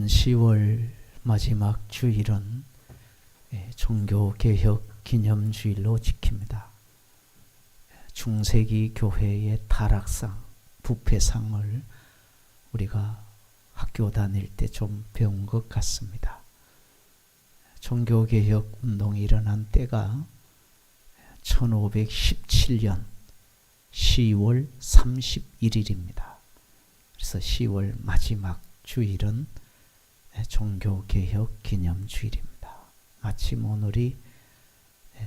이번 10월 마지막 주일은 종교개혁 기념주일로 지킵니다. 중세기 교회의 타락상, 부패상을 우리가 학교 다닐 때 좀 배운 것 같습니다. 종교개혁 운동이 일어난 때가 1517년 10월 31일입니다. 그래서 10월 마지막 주일은 종교개혁 기념주일입니다. 마침 오늘이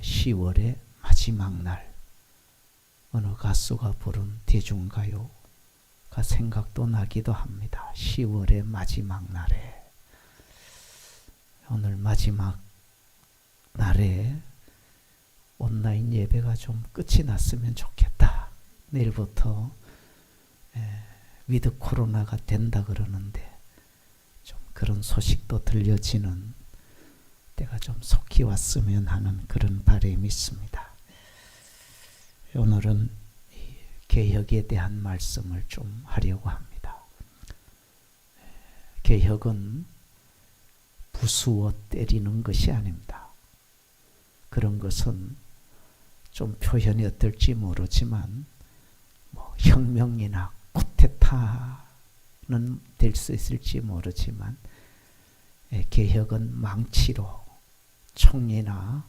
10월의 마지막 날, 어느 가수가 부른 대중가요가 생각도 나기도 합니다. 10월의 마지막 날에, 오늘 마지막 날에 온라인 예배가 좀 끝이 났으면 좋겠다. 내일부터 위드 코로나가 된다 그러는데 좀 그런 소식도 들려지는 때가 좀 속히 왔으면 하는 그런 바람이 있습니다. 오늘은 개혁에 대한 말씀을 좀 하려고 합니다. 개혁은 부수어 때리는 것이 아닙니다. 그런 것은 좀 표현이 어떨지 모르지만 혁명이나 쿠데타는 될 수 있을지 모르지만 개혁은 망치로, 총이나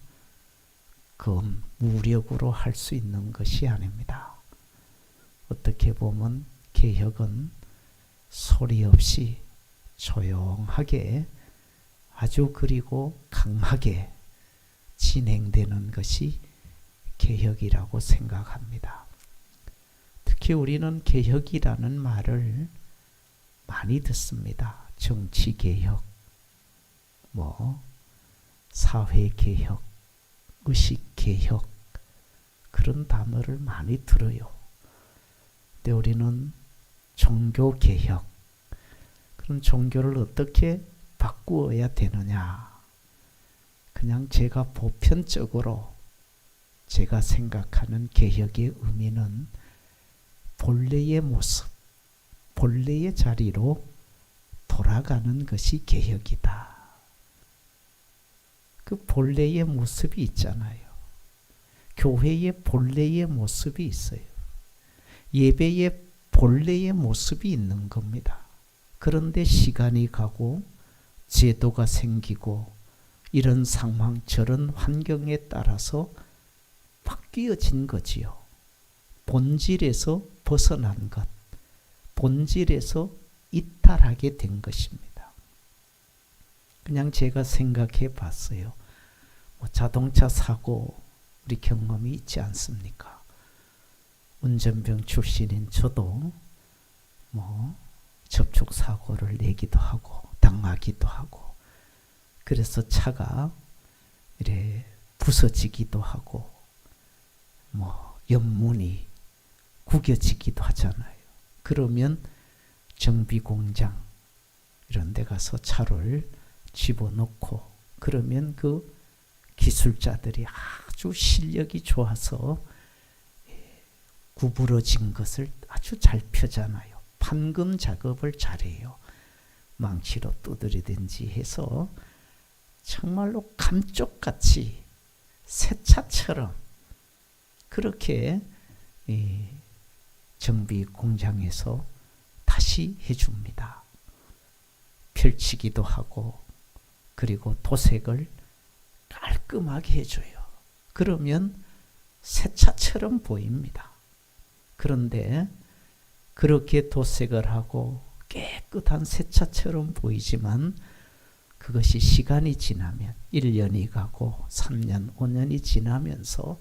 검, 무력으로 할 수 있는 것이 아닙니다. 어떻게 보면 개혁은 소리 없이 조용하게, 아주 그리고 강하게 진행되는 것이 개혁이라고 생각합니다. 특히 우리는 개혁이라는 말을 많이 듣습니다. 정치개혁, 사회개혁, 의식개혁, 그런 단어를 많이 들어요. 근데 우리는 종교개혁, 그런 종교를 어떻게 바꾸어야 되느냐, 그냥 제가 보편적으로 제가 생각하는 개혁의 의미는 본래의 모습, 본래의 자리로 돌아가는 것이 개혁이다. 그 본래의 모습이 있잖아요. 교회의 본래의 모습이 있어요. 예배의 본래의 모습이 있는 겁니다. 그런데 시간이 가고 제도가 생기고 이런 상황, 저런 환경에 따라서 바뀌어진 거지요. 본질에서 벗어난 것, 본질에서 이탈하게 된 것입니다. 그냥 제가 생각해 봤어요. 자동차 사고 우리 경험이 있지 않습니까? 운전병 출신인 저도 접촉사고를 내기도 하고 당하기도 하고, 그래서 차가 이래 부서지기도 하고 옆문이 구겨지기도 하잖아요. 그러면 정비공장 이런 데 가서 차를 집어넣고, 그러면 그 기술자들이 아주 실력이 좋아서 구부러진 것을 아주 잘 펴잖아요. 판금 작업을 잘해요. 망치로 두드리든지 해서 정말로 감쪽같이 새 차처럼 그렇게 정비 공장에서 다시 해줍니다. 펼치기도 하고, 그리고 도색을 깔끔하게 해줘요. 그러면 새 차처럼 보입니다. 그런데 그렇게 도색을 하고 깨끗한 새 차처럼 보이지만 그것이 시간이 지나면 1년이 가고 3년, 5년이 지나면서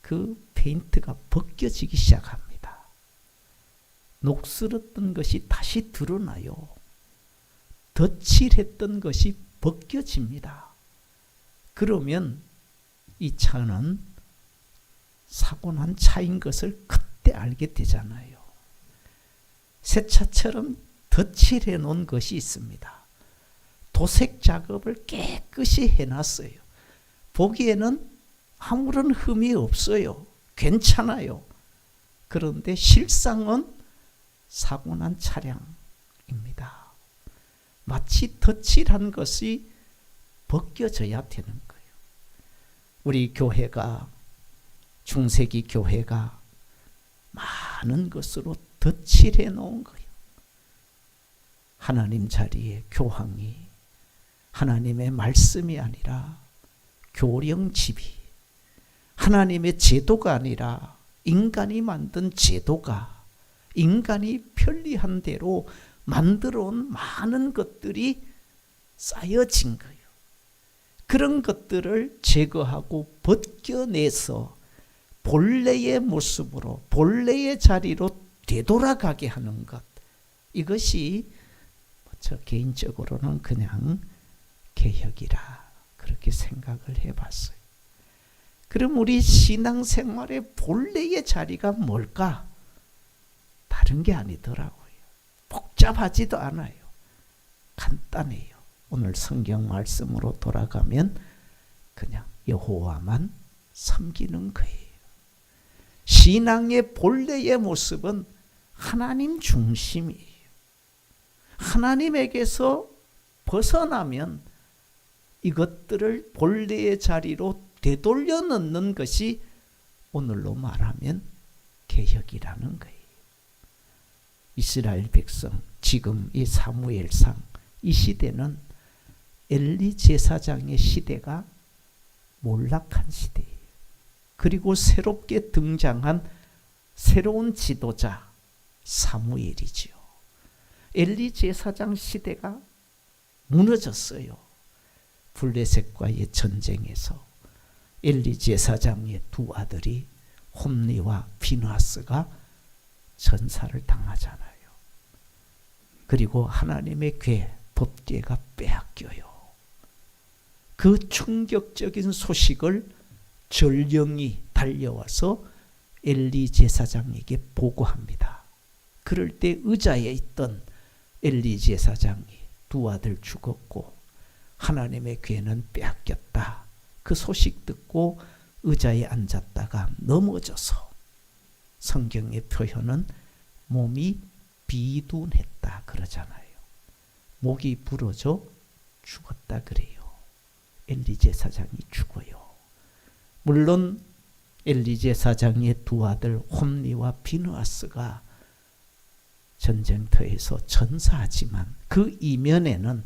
그 페인트가 벗겨지기 시작합니다. 녹슬었던 것이 다시 드러나요. 덧칠했던 것이 벗겨집니다. 그러면 이 차는 사고 난 차인 것을 그때 알게 되잖아요. 새 차처럼 덧칠해 놓은 것이 있습니다. 도색 작업을 깨끗이 해놨어요. 보기에는 아무런 흠이 없어요. 괜찮아요. 그런데 실상은 사고 난 차량입니다. 마치 덧칠한 것이 벗겨져야 되는 거예요. 우리 교회가, 중세기 교회가 많은 것으로 덧칠해 놓은 거예요. 하나님 자리에 교황이 하나님의 말씀이 아니라 교령집이, 하나님의 제도가 아니라 인간이 만든 제도가, 인간이 편리한 대로 만들어 온 많은 것들이 쌓여진 거예요. 그런 것들을 제거하고 벗겨내서 본래의 모습으로, 본래의 자리로 되돌아가게 하는 것, 이것이 저 개인적으로는 그냥 개혁이라 그렇게 생각을 해봤어요. 그럼 우리 신앙생활의 본래의 자리가 뭘까? 다른 게 아니더라고요. 복잡하지도 않아요. 간단해요. 오늘 성경 말씀으로 돌아가면 그냥 여호와만 섬기는 거예요. 신앙의 본래의 모습은 하나님 중심이에요. 하나님에게서 벗어나면 이것들을 본래의 자리로 되돌려 넣는 것이 오늘로 말하면 개혁이라는 거예요. 이스라엘 백성, 지금 이 사무엘상, 이 시대는 엘리 제사장의 시대가 몰락한 시대예요. 그리고 새롭게 등장한 새로운 지도자 사무엘이지요. 엘리 제사장 시대가 무너졌어요. 블레셋과의 전쟁에서 엘리 제사장의 두 아들이 홈리와 비느하스가 전사를 당하잖아요. 그리고 하나님의 궤, 법궤가 빼앗겨요. 그 충격적인 소식을 전령이 달려와서 엘리 제사장에게 보고합니다. 그럴 때 의자에 있던 엘리 제사장이 두 아들 죽었고 하나님의 궤는 빼앗겼다. 그 소식 듣고 의자에 앉았다가 넘어져서, 성경의 표현은 몸이 비둔했다 그러잖아요. 목이 부러져 죽었다 그래요. 엘리 제사장이 죽어요. 물론 엘리 제사장의 두 아들 홈리와 비느하스가 전쟁터에서 전사하지만 그 이면에는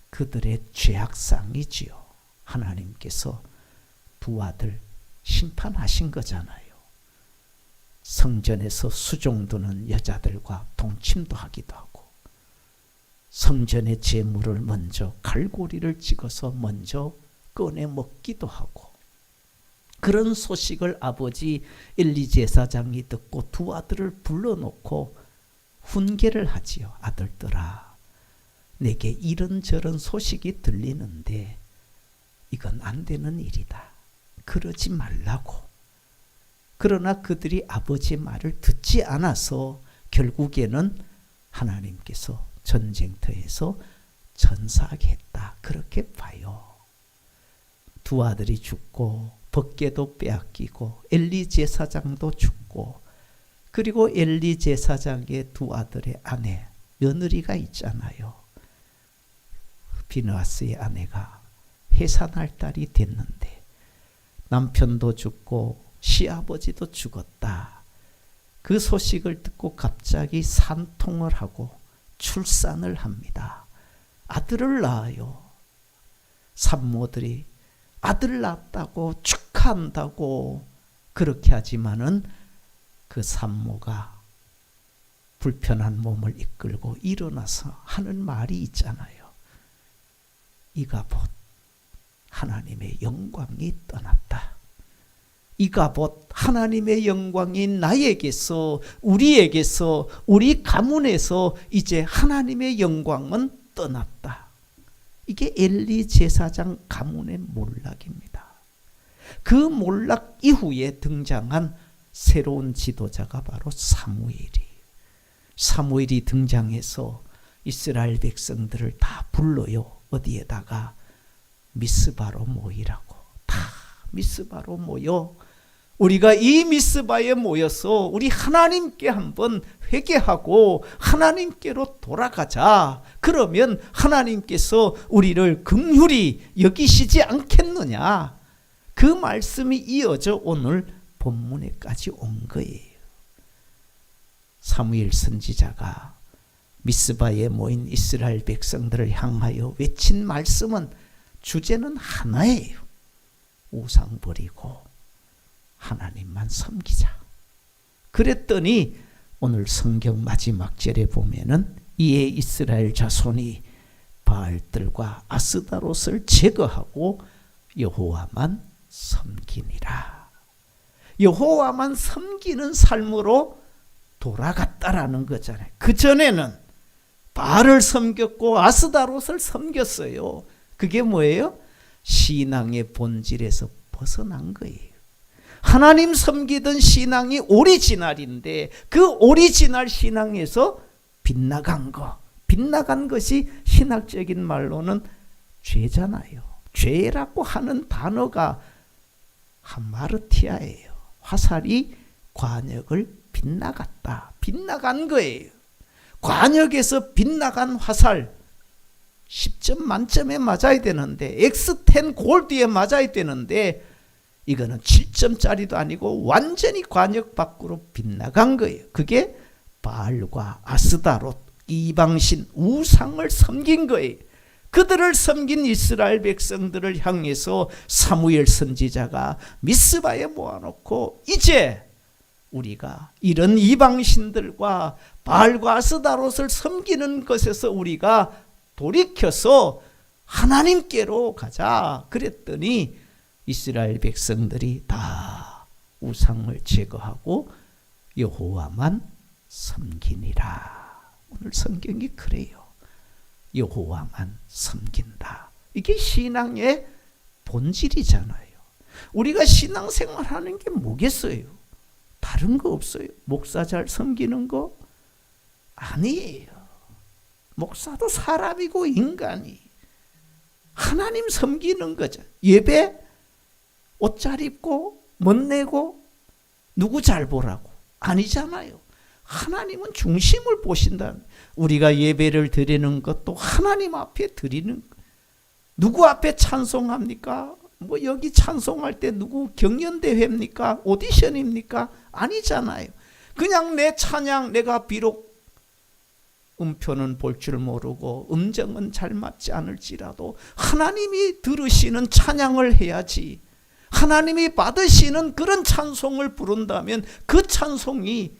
그들의 죄악상이지요. 하나님께서 두 아들 심판하신 거잖아요. 성전에서 수종드는 여자들과 동침도 하기도 하고, 성전의 제물을 먼저 갈고리를 찍어서 먼저 꺼내 먹기도 하고, 그런 소식을 아버지 엘리 제사장이 듣고 두 아들을 불러놓고 훈계를 하지요. 아들들아, 내게 이런저런 소식이 들리는데 이건 안 되는 일이다. 그러지 말라고. 그러나 그들이 아버지의 말을 듣지 않아서 결국에는 하나님께서 전쟁터에서 전사하게 했다. 그렇게 봐요. 두 아들이 죽고 법궤도 빼앗기고 엘리 제사장도 죽고, 그리고 엘리 제사장의 두 아들의 아내 며느리가 있잖아요. 비느하스의 아내가 해산할 딸이 됐는데 남편도 죽고 시아버지도 죽었다. 그 소식을 듣고 갑자기 산통을 하고 출산을 합니다. 아들을 낳아요. 산모들이 아들 낳았다고 축하한다고 그렇게 하지만은 그 산모가 불편한 몸을 이끌고 일어나서 하는 말이 있잖아요. 이가 곧 하나님의 영광이 떠났다. 이가 곧 하나님의 영광이 나에게서, 우리에게서, 우리 가문에서 이제 하나님의 영광은 떠났다. 이게 엘리 제사장 가문의 몰락입니다. 그 몰락 이후에 등장한 새로운 지도자가 바로 사무엘이에요. 사무엘이 등장해서 이스라엘 백성들을 다 불러요. 어디에다가? 미스바로 모이라고. 다 미스바로 모여 우리가 이 미스바에 모여서 우리 하나님께 한번 회개하고 하나님께로 돌아가자. 그러면 하나님께서 우리를 긍휼히 여기시지 않겠느냐. 그 말씀이 이어져 오늘 본문에까지 온 거예요. 사무엘 선지자가 미스바에 모인 이스라엘 백성들을 향하여 외친 말씀은 주제는 하나예요. 우상 버리고 하나님만 섬기자. 그랬더니 오늘 성경 마지막 절에 보면은 이에 이스라엘 자손이 바알들과 아스다롯을 제거하고 여호와만 섬기니라. 여호와만 섬기는 삶으로 돌아갔다라는 거잖아요. 그전에는 바알을 섬겼고 아스다롯을 섬겼어요. 그게 뭐예요? 신앙의 본질에서 벗어난 거예요. 하나님 섬기던 신앙이 오리지널인데 그 오리지널 신앙에서 빗나간 것이 신학적인 말로는 죄잖아요. 죄라고 하는 단어가 하마르티아예요. 화살이 관역을 빗나갔다. 빗나간 거예요. 관역에서 빗나간 화살 10점 만점에 맞아야 되는데 X10 골드에 맞아야 되는데 이거는 7점짜리도 아니고 완전히 관역 밖으로 빗나간 거예요. 그게 바알과 아스다롯 이방신 우상을 섬긴 거예요. 그들을 섬긴 이스라엘 백성들을 향해서 사무엘 선지자가 미스바에 모아놓고 이제 우리가 이런 이방신들과 바알과 아스다롯을 섬기는 것에서 우리가 돌이켜서 하나님께로 가자. 그랬더니 이스라엘 백성들이 다 우상을 제거하고 여호와만 섬기니라. 오늘 성경이 그래요. 여호와만 섬긴다. 이게 신앙의 본질이잖아요. 우리가 신앙생활하는 게 뭐겠어요? 다른 거 없어요. 목사 잘 섬기는 거? 아니에요. 목사도 사람이고 인간이 하나님 섬기는 거죠. 예배 옷 잘 입고 멋 내고 누구 잘 보라고 아니잖아요. 하나님은 중심을 보신다. 우리가 예배를 드리는 것도 하나님 앞에 드리는 거. 누구 앞에 찬송합니까? 뭐 여기 찬송할 때 누구 경연대회입니까? 오디션입니까? 아니잖아요. 그냥 내 찬양, 내가 비록 음표는 볼 줄 모르고 음정은 잘 맞지 않을지라도 하나님이 들으시는 찬양을 해야지. 하나님이 받으시는 그런 찬송을 부른다면 그 찬송이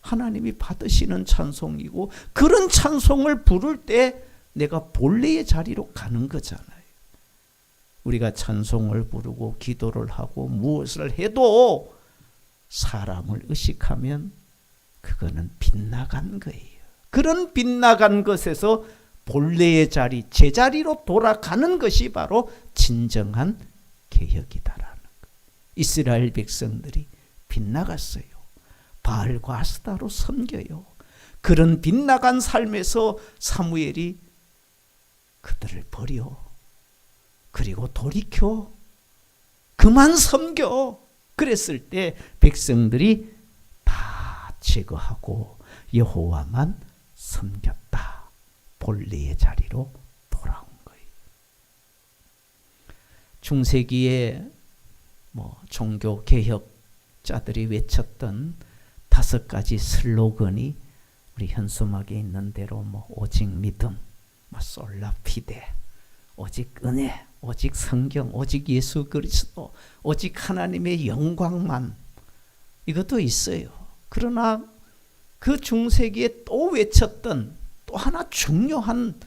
하나님이 받으시는 찬송이고 그런 찬송을 부를 때 내가 본래의 자리로 가는 거잖아요. 우리가 찬송을 부르고 기도를 하고 무엇을 해도 사람을 의식하면 그거는 빗나간 거예요. 그런 빗나간 것에서 본래의 자리, 제자리로 돌아가는 것이 바로 진정한 개혁이다라는 것. 이스라엘 백성들이 빗나갔어요. 바알과 아스타로 섬겨요. 그런 빗나간 삶에서 사무엘이 그들을 버려. 그리고 돌이켜. 그만 섬겨. 그랬을 때 백성들이 다 제거하고 여호와만 섬겼다. 본래의 자리로 돌아온 거예요. 중세기에 종교 개혁자들이 외쳤던 5가지 슬로건이 우리 현수막에 있는 대로 오직 믿음, 솔라피데, 오직 은혜, 오직 성경, 오직 예수 그리스도, 오직 하나님의 영광만, 이것도 있어요. 그러나 그 중세기에 또 외쳤던 또 하나 중요한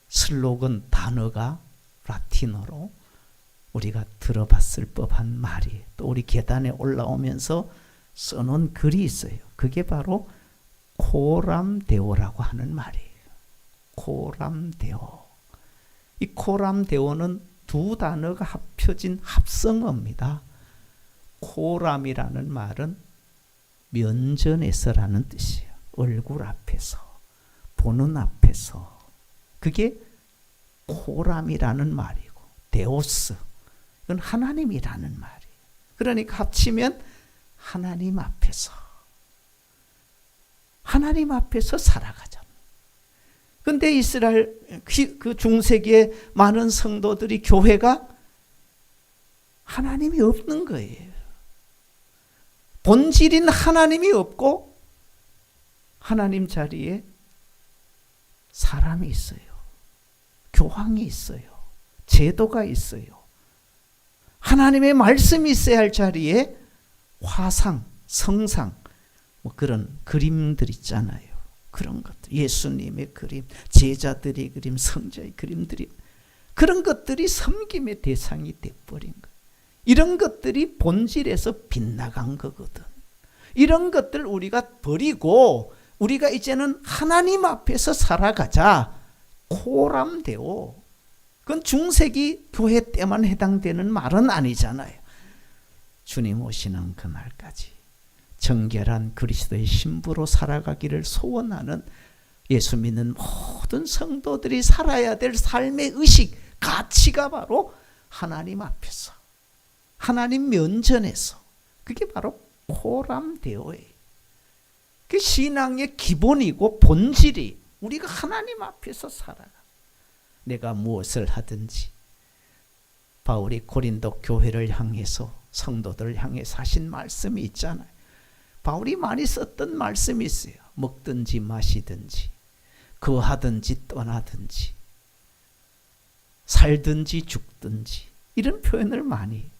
슬로건 단어가 라틴어로 우리가 들어봤을 법한 말이 또 우리 계단에 올라오면서 써놓은 글이 있어요. 그게 바로 코람데오라고 하는 말이에요. 코람데오. 이 코람데오는 두 단어가 합쳐진 합성어입니다. 코람이라는 말은 면전에서라는 뜻이에요. 얼굴 앞에서, 보는 앞에서. 그게 코람이라는 말이고, 데오스, 이건 하나님이라는 말이에요. 그러니까 합치면 하나님 앞에서 살아가자. 근데 이스라엘 그 중세기에 많은 성도들이 교회가 하나님이 없는 거예요. 본질인 하나님이 없고 하나님 자리에 사람이 있어요. 교황이 있어요. 제도가 있어요. 하나님의 말씀이 있어야 할 자리에 화상, 성상, 뭐 그런 그림들 있잖아요. 그런 것들, 예수님의 그림, 제자들의 그림, 성자의 그림들이, 그런 것들이 섬김의 대상이 돼버린 거예요. 이런 것들이 본질에서 빗나간 거거든. 이런 것들 우리가 버리고 우리가 이제는 하나님 앞에서 살아가자. 코람데오. 그건 중세기 교회 때만 해당되는 말은 아니잖아요. 주님 오시는 그날까지 정결한 그리스도의 신부로 살아가기를 소원하는 예수 믿는 모든 성도들이 살아야 될 삶의 의식, 가치가 바로 하나님 앞에서, 하나님 면전에서, 그게 바로 코람데오예요. 그 신앙의 기본이고 본질이 우리가 하나님 앞에서 살아가. 내가 무엇을 하든지, 바울이 고린도 교회를 향해서, 성도들을 향해서 하신 말씀이 있잖아요. 바울이 많이 썼던 말씀이 있어요. 먹든지 마시든지, 거하든지 떠나든지, 살든지 죽든지, 이런 표현을 많이 해요.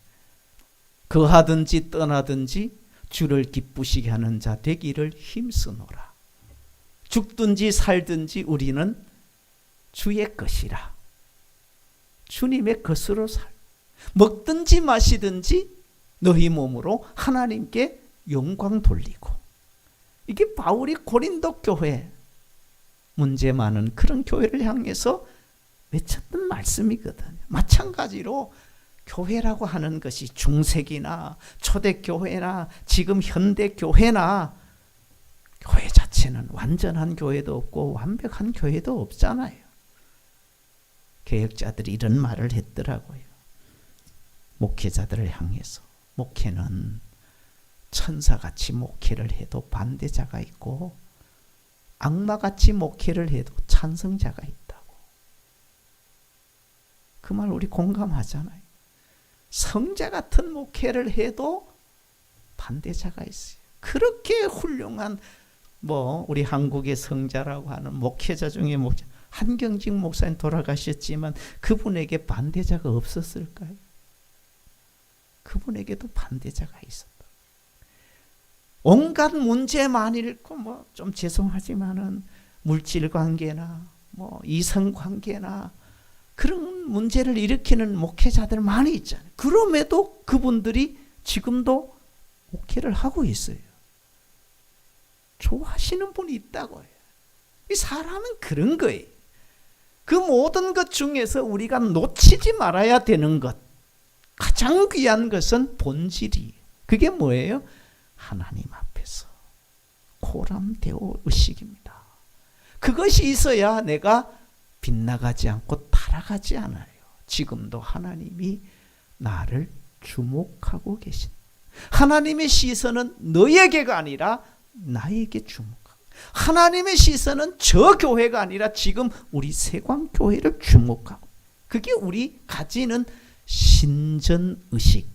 거하든지 떠나든지 주를 기쁘시게 하는 자 되기를 힘쓰노라. 죽든지 살든지 우리는 주의 것이라. 주님의 것으로 살. 먹든지 마시든지 너희 몸으로 하나님께 영광 돌리고. 이게 바울이 고린도 교회, 문제 많은 그런 교회를 향해서 외쳤던 말씀이거든요. 마찬가지로 교회라고 하는 것이 중세기나 초대교회나 지금 현대교회나, 교회 자체는 완전한 교회도 없고 완벽한 교회도 없잖아요. 개혁자들이 이런 말을 했더라고요. 목회자들을 향해서, 목회는 천사같이 목회를 해도 반대자가 있고 악마같이 목회를 해도 찬성자가 있다고. 그 말 우리 공감하잖아요. 성자 같은 목회를 해도 반대자가 있어요. 그렇게 훌륭한, 우리 한국의 성자라고 하는 목회자 중에 한경직 목사님 돌아가셨지만 그분에게 반대자가 없었을까요? 그분에게도 반대자가 있었다. 온갖 문제만 읽고 좀 죄송하지만은 물질 관계나 이성 관계나 그런 문제를 일으키는 목회자들 많이 있잖아요. 그럼에도 그분들이 지금도 목회를 하고 있어요. 좋아하시는 분이 있다고 해요. 이 사람은 그런 거예요. 그 모든 것 중에서 우리가 놓치지 말아야 되는 것, 가장 귀한 것은 본질이에요. 그게 뭐예요? 하나님 앞에서 코람데오 의식입니다. 그것이 있어야 내가 빗나가지 않고 타락하지 않아요. 지금도 하나님이 나를 주목하고 계신, 하나님의 시선은 너에게가 아니라 나에게 주목하고, 하나님의 시선은 저 교회가 아니라 지금 우리 세광교회를 주목하고, 그게 우리 가지는 신전의식,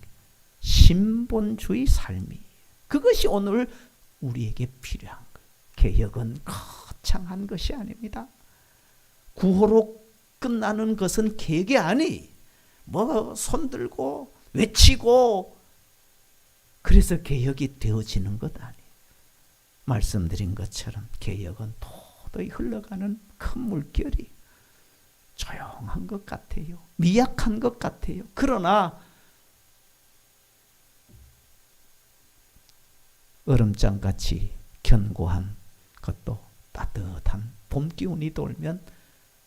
신본주의 삶이에요. 그것이 오늘 우리에게 필요한 거예요. 개혁은 거창한 것이 아닙니다. 구호로 끝나는 것은 개혁이 아니. 손들고 외치고 그래서 개혁이 되어지는 것 아니에요. 말씀드린 것처럼 개혁은 도저히 흘러가는 큰 물결이 조용한 것 같아요. 미약한 것 같아요. 그러나 얼음장같이 견고한 것도 따뜻한 봄 기운이 돌면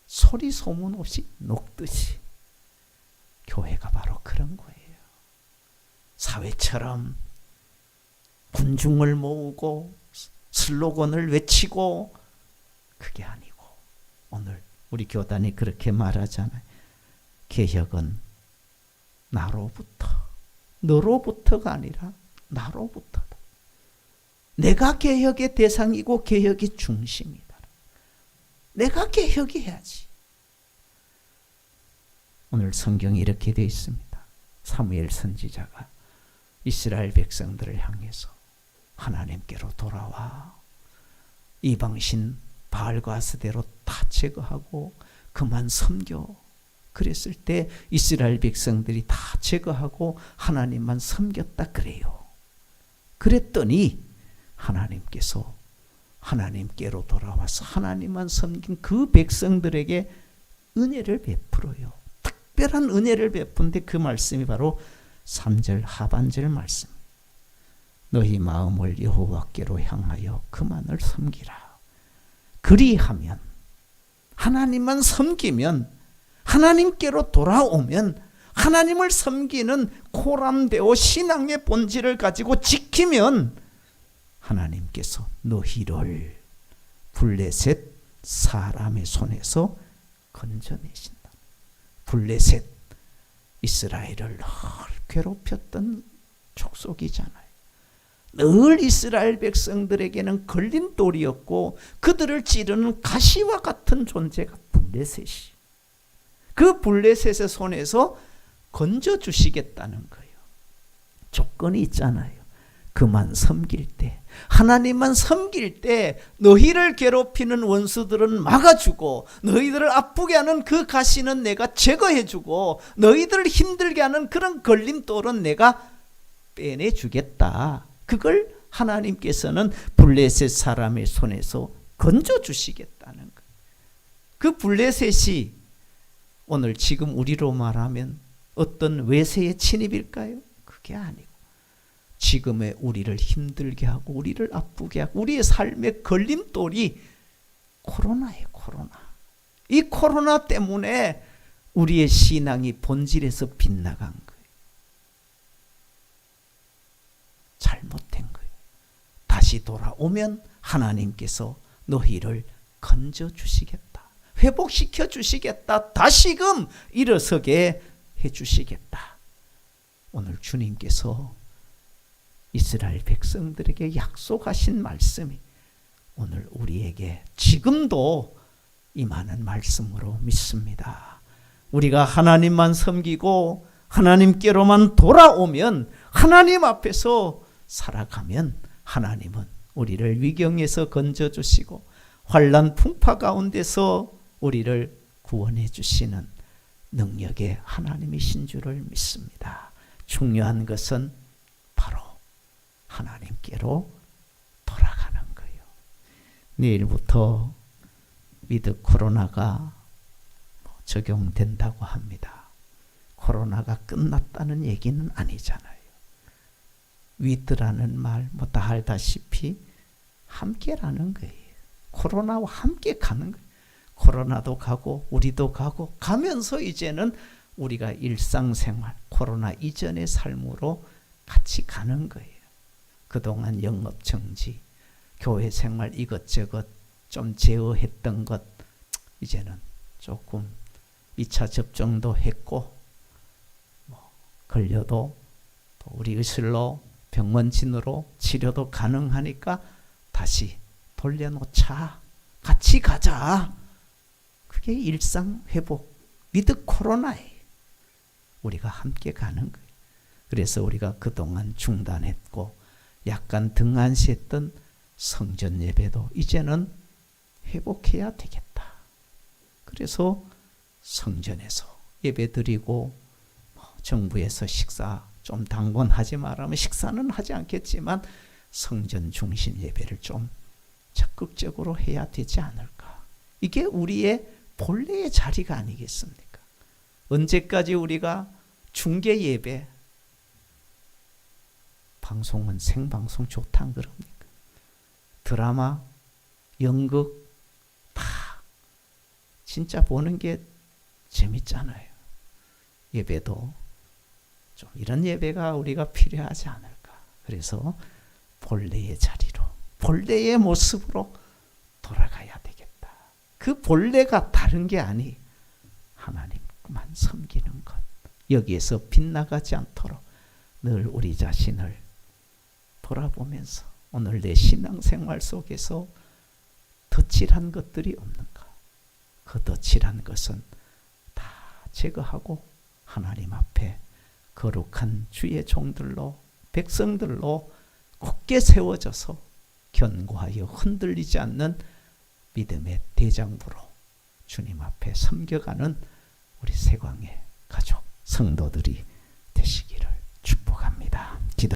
소리 소문 없이 녹듯이 교회가 바로 그런 거예요. 사회처럼 군중을 모으고 슬로건을 외치고 그게 아니고, 오늘 우리 교단이 그렇게 말하잖아요. 개혁은 나로부터 너로부터가 아니라 나로부터다. 내가 개혁의 대상이고 개혁의 중심이다. 내가 개혁해야지. 오늘 성경에 이렇게 되어 있습니다. 사무엘 선지자가 이스라엘 백성들을 향해서 하나님께로 돌아와 이방신 바알과 아스대로 다 제거하고 그만 섬겨. 그랬을 때 이스라엘 백성들이 다 제거하고 하나님만 섬겼다 그래요. 그랬더니 하나님께서 하나님께로 돌아와서 하나님만 섬긴 그 백성들에게 은혜를 베풀어요. 특별한 은혜를 베푼데 그 말씀이 바로 3절 하반절 말씀. 너희 마음을 여호와께로 향하여 그만을 섬기라. 그리하면 하나님만 섬기면 하나님께로 돌아오면 하나님을 섬기는 코람데오 신앙의 본질을 가지고 지키면 하나님께서 너희를 블레셋 사람의 손에서 건져내신다. 블레셋 이스라엘을 늘 괴롭혔던 족속이잖아요. 늘 이스라엘 백성들에게는 걸림돌이었고 그들을 찌르는 가시와 같은 존재가 블레셋이. 그 블레셋의 손에서 건져주시겠다는 거예요. 조건이 있잖아요. 그만 섬길 때, 하나님만 섬길 때 너희를 괴롭히는 원수들은 막아주고 너희들을 아프게 하는 그 가시는 내가 제거해주고 너희들을 힘들게 하는 그런 걸림돌은 내가 빼내주겠다. 그걸 하나님께서는 블레셋 사람의 손에서 건져주시겠다는 거예요. 그 블레셋이 오늘 지금 우리로 말하면 어떤 외세의 침입일까요? 그게 아니고 지금의 우리를 힘들게 하고 우리를 아프게 하고 우리의 삶의 걸림돌이 코로나예요. 코로나. 이 코로나 때문에 우리의 신앙이 본질에서 빗나간 거예요. 잘못된 거예요. 다시 돌아오면 하나님께서 너희를 건져주시겠다. 회복시켜 주시겠다. 다시금 일어서게 해주시겠다. 오늘 주님께서 이스라엘 백성들에게 약속하신 말씀이 오늘 우리에게 지금도 임하는 말씀으로 믿습니다. 우리가 하나님만 섬기고 하나님께로만 돌아오면 하나님 앞에서 살아가면 하나님은 우리를 위경에서 건져주시고 환난 풍파 가운데서 우리를 구원해 주시는 능력의 하나님이신 줄을 믿습니다. 중요한 것은 바로 하나님께로 돌아가는 거예요. 내일부터 위드 코로나가 적용된다고 합니다. 코로나가 끝났다는 얘기는 아니잖아요. 위드라는 말 다 알다시피 함께라는 거예요. 코로나와 함께 가는 거예요. 코로나도 가고 우리도 가고 가면서 이제는 우리가 일상생활 코로나 이전의 삶으로 같이 가는 거예요. 그동안 영업정지, 교회 생활 이것저것 좀 제어했던 것 이제는 조금 2차 접종도 했고 걸려도 또 우리 의술로 병원진으로 치료도 가능하니까 다시 돌려놓자. 같이 가자. 그게 일상 회복 위드 코로나예요. 우리가 함께 가는 거예요. 그래서 우리가 그동안 중단했고 약간 등한시했던 성전 예배도 이제는 회복해야 되겠다. 그래서 성전에서 예배드리고 정부에서 식사 좀 당분하지 말라면 식사는 하지 않겠지만 성전 중심 예배를 좀 적극적으로 해야 되지 않을까. 이게 우리의 본래의 자리가 아니겠습니까? 언제까지 우리가 중계 예배, 방송은 생방송 좋다는 그럽니까? 드라마, 연극 다 진짜 보는 게 재밌잖아요. 예배도 좀 이런 예배가 우리가 필요하지 않을까. 그래서 본래의 자리로, 본래의 모습으로 돌아가야 되겠다. 그 본래가 다른 게 아니 하나님만 섬기는 것. 여기에서 빗나가지 않도록 늘 우리 자신을 돌아보면서 오늘 내 신앙생활 속에서 덧칠한 것들이 없는가? 그 덧칠한 것은 다 제거하고 하나님 앞에 거룩한 주의 종들로 백성들로 굳게 세워져서 견고하여 흔들리지 않는 믿음의 대장부로 주님 앞에 섬겨가는 우리 세광의 가족 성도들이 되시기를 축복합니다.